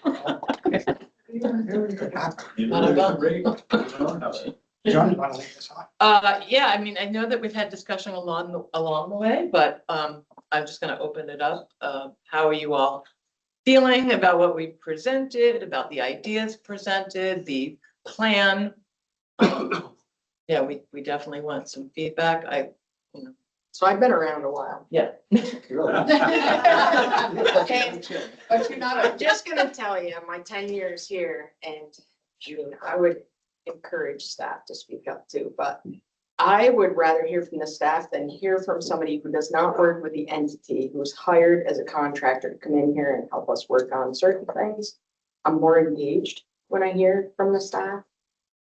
John, you want to lead us off? Yeah, I mean, I know that we've had discussion along the way, but I'm just gonna open it up. How are you all feeling about what we presented, about the ideas presented, the plan? Yeah, we definitely want some feedback. So I've been around a while. Yeah. Okay, but you're not, I'm just gonna tell you, my 10 years here and June, I would encourage staff to speak up too, but I would rather hear from the staff than hear from somebody who does not work with the entity, who's hired as a contractor to come in here and help us work on certain things. I'm more engaged when I hear from the staff.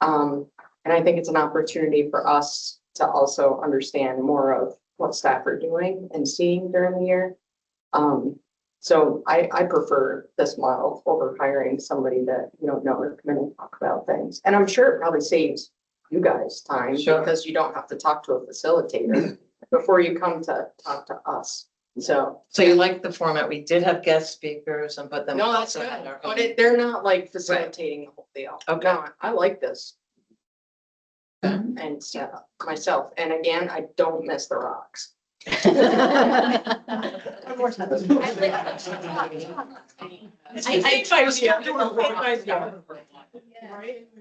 And I think it's an opportunity for us to also understand more of what staff are doing and seeing during the year. So I prefer this model over hiring somebody that you don't know to come in and talk about things. And I'm sure it probably saves you guys time Sure. because you don't have to talk to a facilitator before you come to talk to us. So. So you like the format? We did have guest speakers and put them. No, that's also good, had our but own- they're not like facilitating the whole deal. Okay. No, I like this. Okay. And set up myself. And again, I don't miss the rocks.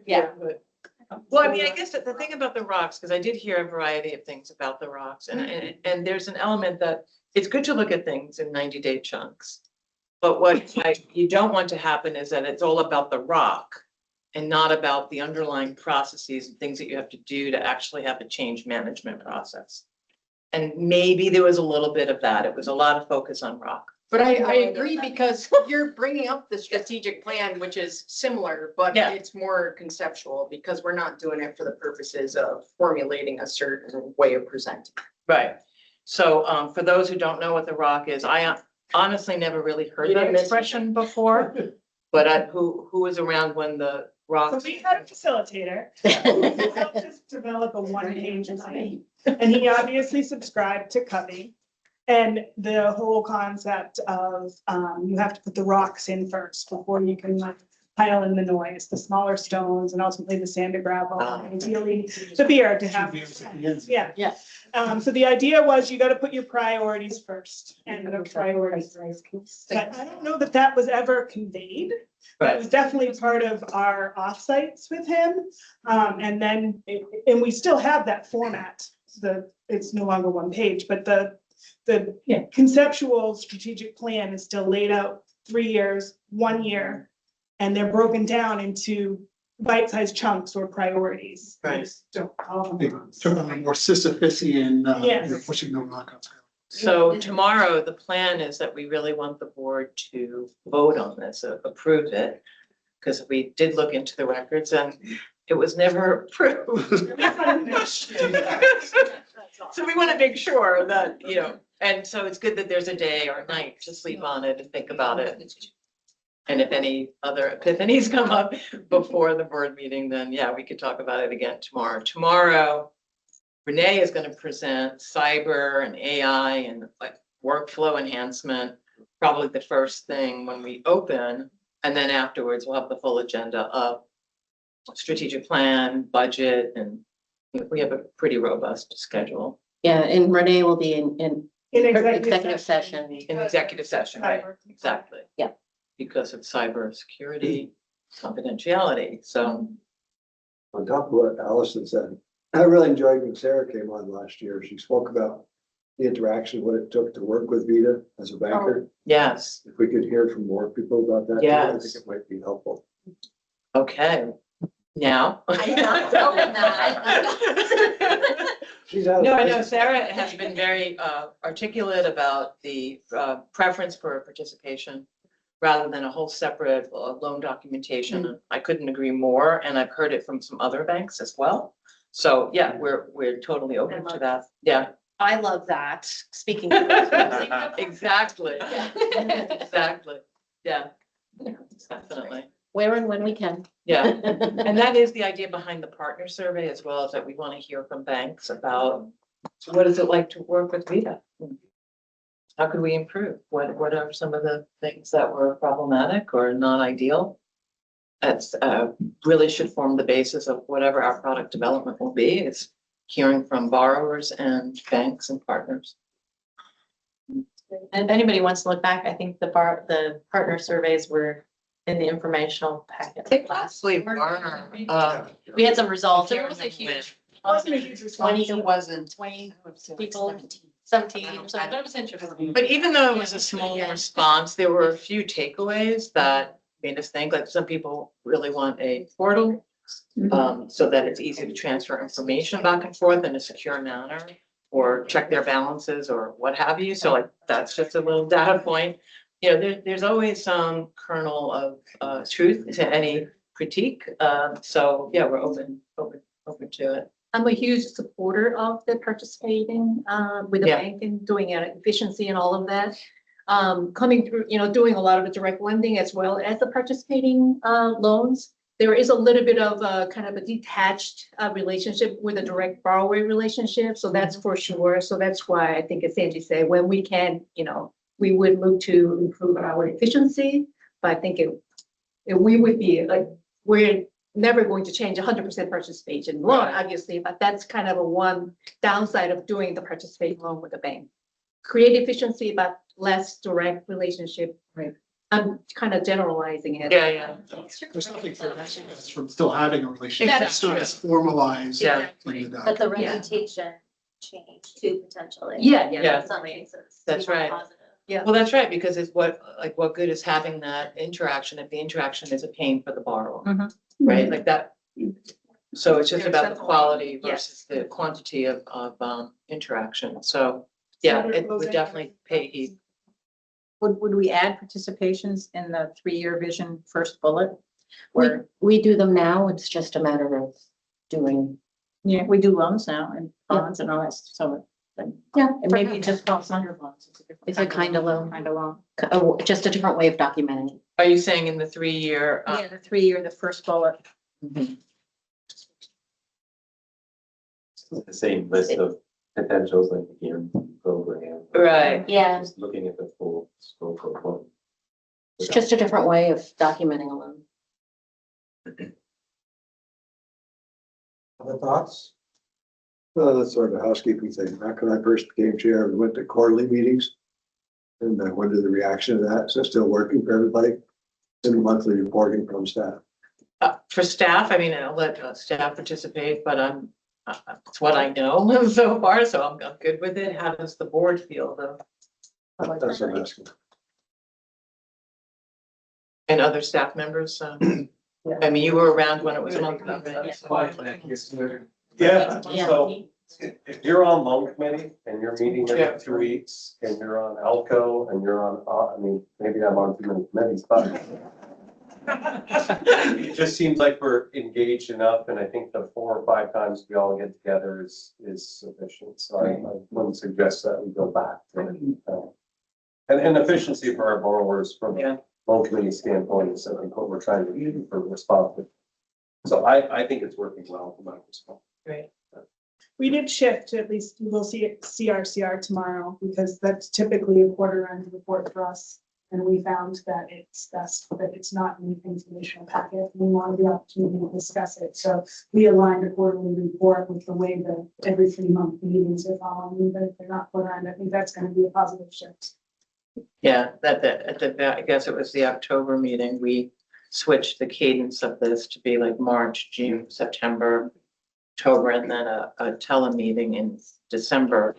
Yeah. Well, I mean, I guess that the thing about the rocks, because I did hear a variety of things about the rocks, and there's an element that it's good to look at things in 90-day chunks. But what you don't want to happen is that it's all about the rock and not about the underlying processes and things that you have to do to actually have a change management process. And maybe there was a little bit of that. It was a lot of focus on rock. But I agree because you're bringing up the strategic plan, which is similar, but Yeah. it's more conceptual because we're not doing it for the purposes of formulating a certain way of presenting. Right. So for those who don't know what the rock is, I honestly never really heard You that didn't miss expression before. But who was around when the So rocks? we had a facilitator who helped us develop a one-page plan. And he obviously subscribed to Covey. And the whole concept of you have to put the rocks in first before you can like pile in the noise, the smaller stones and ultimately the sand and gravel, and ideally the beer to have. Yeah. Yeah. So the idea was you got to put your priorities first and the priorities. But I don't know that that was ever conveyed. That was definitely part of our offsites with him. And then, and we still have that format. It's no longer one page, but the conceptual strategic plan is still laid out 3 years, 1 year, and they're broken down into bite-sized chunks or priorities. Right. Don't call them. They took on a more Sisyphusian, Yes. you're pushing the rock up. So tomorrow, the plan is that we really want the board to vote on this, approve it. Because we did look into the records and it was never approved. So we want to make sure that, and so it's good that there's a day or a night to sleep on it and think about it. And if any other epiphanies come up before the board meeting, then yeah, we could talk about it again tomorrow. Tomorrow, Renee is going to present cyber and AI and like workflow enhancement, probably the first thing when we open. And then afterwards, we'll have the full agenda of strategic plan, budget, and we have a pretty robust schedule Yeah, and Renee will be in In executive session. in executive session, right? Exactly. Yeah. Because of cybersecurity, confidentiality, so. On top of what Allison said, I really enjoyed when Sarah came on last year. She spoke about the interaction, what it took to work with VEDA as a banker. Yes, If we could hear from more people about that, I Yes. think it might be helpful. okay, now. I'm not doing that. She's out. of No, I know business. Sarah has been very articulate about the preference for participation rather than a whole separate loan documentation. I couldn't agree more, and I've heard it from some other banks as well. So yeah, we're totally open to that. Yeah. I love that, speaking. Exactly. Exactly. Yeah, definitely. Where and when we can. Yeah. And that is the idea behind the partner survey as well, is that we want to hear from banks about what is it like to work with VEDA? how could we improve? What are some of the things that were problematic or not ideal? That's, really should form the basis of whatever our product development will be. It's hearing from borrowers and banks and partners. And if anybody wants to look back, I think the partner surveys were in the informational packet. We had some results. It wasn't huge. Wasn't a huge response. 20 people, 17 or something, but it was interesting. But even though it was a small response, there were a few takeaways that made us think, like some people really want a portal. So that it's easy to transfer information back and forth in a secure manner, or check their balances or what have you. So like, that's just a little data point. You know, there's always some kernel of truth to any critique. So yeah, we're open to it. I'm a huge supporter of the participating with the Yeah. bank and doing it efficiency and all of that. Coming through, doing a lot of the direct lending as well as the participating loans. There is a little bit of a kind of a detached relationship with a direct borrower relationship. So that's for sure. So that's why I think, as Angie said, when we can, we would look to improve our efficiency. But I think we would be like, we're never going to change 100% participation loan, obviously, but that's kind of a one downside of doing the participating loan with the bank. Create efficiency, but less direct relationship. Right. I'm kind of generalizing it. Yeah. There's nothing for us from still having a relationship. That's It's not true. as formalized. Yeah. in the But the document. reputation changed too, potentially. Yeah, Yeah. In some cases. That's be more right. positive. Well, that's right, because it's what good is having that interaction if the interaction is a pain for the borrower, right? Like that. So it's just about the quality versus the quantity of interaction. So, yeah, it would definitely pay heed. Would we add participations in the 3-year vision first bullet? We, Where, we do them now. It's just a matter of doing. yeah, we do loans now and bonds and all that, so. Yeah. And maybe it just falls under loans. It's a kind of loan. Kind of loan. Just a different way of documenting it. Are you saying in the 3-year? Yeah, the 3-year, the first bullet. Mhm. The same list of potentials like the GEAR program. Right. Yeah. Just looking at the full scope of what. It's just a different way of documenting a loan. Other thoughts? Well, that's sort of a housekeeping thing. Back when I first became chair, we went to quarterly meetings. And I wondered the reaction to that. Is it still working for everybody? And monthly reporting from staff. For staff, I mean, I'll let staff participate, but it's what I know so far, so I'm good with it. How does the board feel though? That's what I'm asking. And other staff members? I mean, you were around when it was monthly, right? Yeah, Yeah. so if you're on loan committee and you're meeting Yeah. every 2 weeks and you're on Elco and you're on, I mean, maybe I'm on too many committees, but it just seems like we're engaged enough, and I think the 4 or 5 times we all get together is sufficient, so I wouldn't suggest that we go back to it. And efficiency for our borrowers from Yeah. a loan committee standpoint is I think what we're trying to do for responsive. So I think it's working well from my perspective. Great. We did shift to at least, we'll see it CRCR tomorrow, because that's typically a quarter end report for us. And we found that it's best that it's not in the informational packet. We wanted the opportunity to discuss it. So we aligned a quarterly report with the way that every 3-month meetings are following, but if they're not quarter end, I think that's going to be a positive shift. Yeah, I guess it was the October meeting, we switched the cadence of this to be like March, June, September, October, and then a telemeeting in December.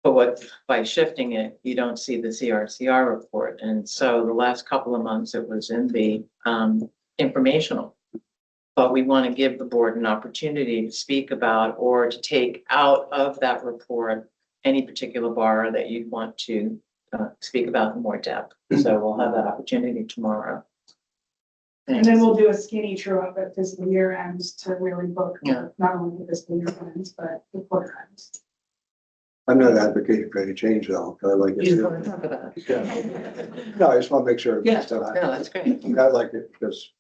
But by shifting it, you don't see the CRCR report. And so the last couple of months, it was in the informational. But we want to give the board an opportunity to speak about or to take out of that report any particular borrower that you'd want to speak about in more depth. So we'll have that opportunity tomorrow. And then we'll do a skinny true up at fiscal year ends to really book Yeah. not only the fiscal year ends, but the quarter ends. I'm not advocating for any change though, but I like You just it. want to talk about it. No, I just want to make sure. Yeah, it's still no, happening. that's great. I like it because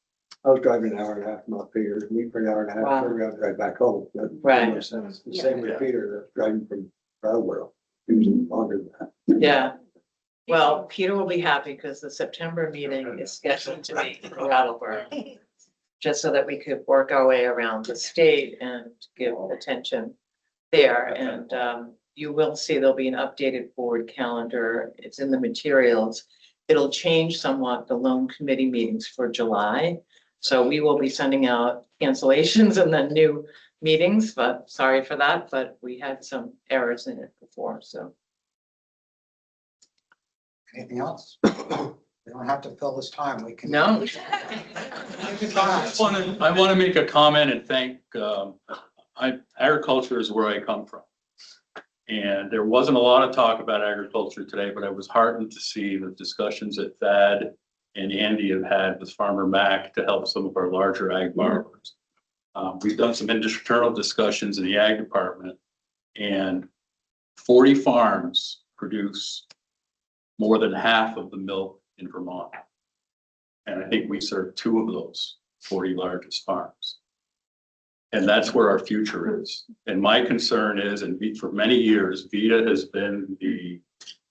I was driving an hour and a half from up here, meet for an hour and a half, Wow. turn around, drive back home. That made Right. no sense. The Yeah. same with Peter, that's driving from Proudworld. It was longer than that. Yeah, Well, Peter will be happy because the September meeting is scheduled to be in Brattleboro. Just so that we could work our way around the state and give attention there. And you will see there'll be an updated board calendar. It's in the materials. It'll change somewhat the loan committee meetings for July. So we will be sending out cancellations and then new meetings, but sorry for that, but we had some errors in it before, so. Anything else? We don't have to fill this time. We can. No. I want to make a comment and thank, agriculture is where I come from. And there wasn't a lot of talk about agriculture today, but I was heartened to see the discussions that Thad and Andy have had with Farmer Mac to help some of our larger ag borrowers. We've done some internal discussions in the ag department, and 40 farms produce more than half of the milk in Vermont. And I think we serve 2 of those 40 largest farms. And that's where our future is. And my concern is, and for many years, VEDA has been the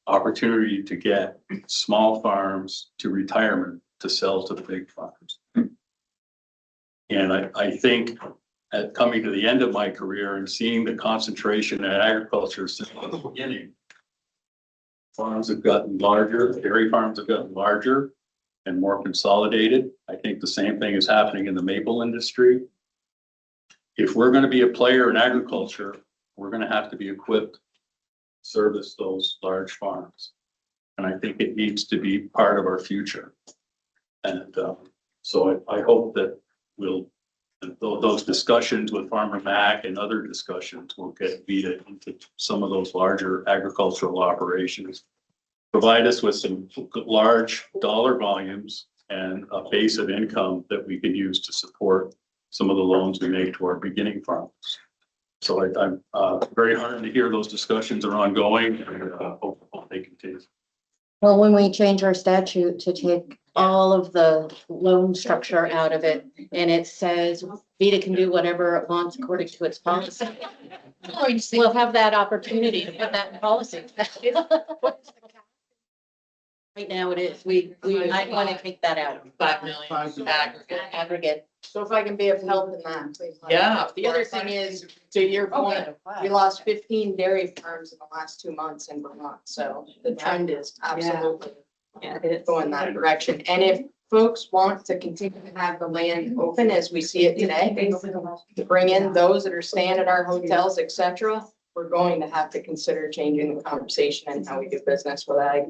opportunity to get small farms to retirement to sell to the big farms. And I think at coming to the end of my career and seeing the concentration in agriculture since the beginning, farms have gotten larger, dairy farms have gotten larger and more consolidated. I think the same thing is happening in the maple industry. If we're going to be a player in agriculture, we're going to have to be equipped to service those large farms. And I think it needs to be part of our future. And so I hope that those discussions with Farmer Mac and other discussions will get VEDA into some of those larger agricultural operations. Provide us with some large dollar volumes and a base of income that we can use to support some of the loans we make to our beginning farmers. So I'm very heartened to hear those discussions are ongoing, and hope they continue. Well, when we change our statute to take all of the loan structure out of it, and it says VEDA can do whatever it wants according to its policy, we'll have that opportunity to put that in policy. Right now it is, we might want to take that out. 5 million Aggregate. So if I can be of help in that, please. let me Yeah. know. The other thing is, to your point, we lost 15 dairy farms in the last 2 months in Vermont, so the trend is absolutely going that direction. And if folks want to continue to have the land open as we see it today, to bring in those that are staying at our hotels, et cetera, we're going to have to consider changing the conversation and how we do business with ag.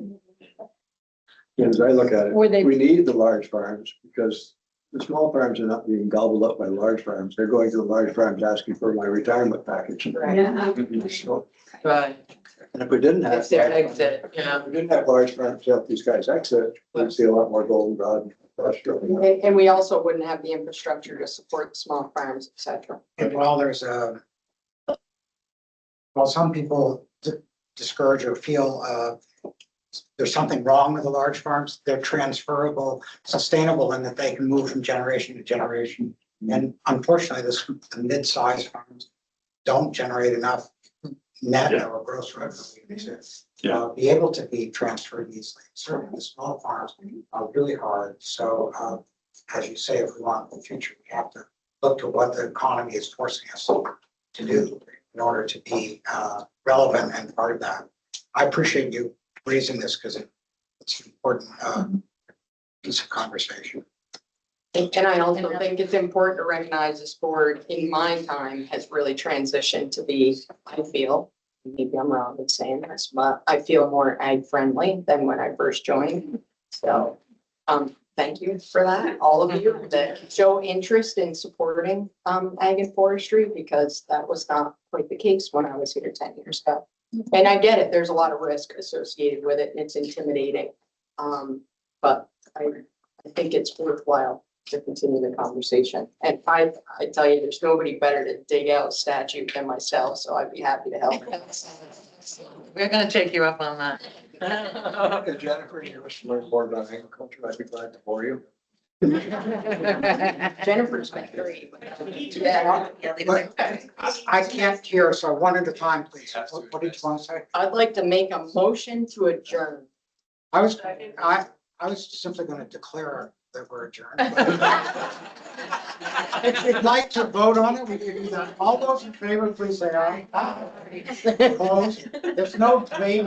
As I look at Or they- it, we need the large farms because the small farms are not being gobbled up by large farms. They're going to the large farms asking for my retirement package. So, Right. and if we didn't have. It's their exit, yeah. If we didn't have large farms to help these guys exit, we'd see a lot more goldenrod. And we also wouldn't have the infrastructure to support the small farms, et cetera. And while while some people discourage or feel there's something wrong with the large farms, they're transferable, sustainable, and that they can move from generation to generation. And unfortunately, the mid-sized farms don't generate enough net or gross revenue. Be able to be transferred easily. Certainly the small farms are really hard. So as you say, if we want the future, we have to look to what the economy is forcing us to do in order to be relevant and part of that. I appreciate you raising this because it's an important piece of conversation. And I also think it's important to recognize this board, in my time, has really transitioned to be, I feel, maybe I'm wrong in saying this, but I feel more ag friendly than when I first joined. So, thank you for that, all of you that show interest in supporting ag and forestry, because that was not quite the case when I was here 10 years ago. And I get it, there's a lot of risk associated with it and it's intimidating. But I think it's worthwhile to continue the conversation. And I tell you, there's nobody better to dig out statute than myself, so I'd be happy to help. We're gonna take you up on that. Jennifer, you wish to learn more about agriculture, I'd be glad to bore you. Jennifer's been great. I can't hear, so one at a time, please. What did you want to say? I'd like to make a motion to adjourn. I was simply gonna declare that we're adjourned. If you'd like to vote on it, we can do that. All those in favor, please say aye. Opposed? There's no debate.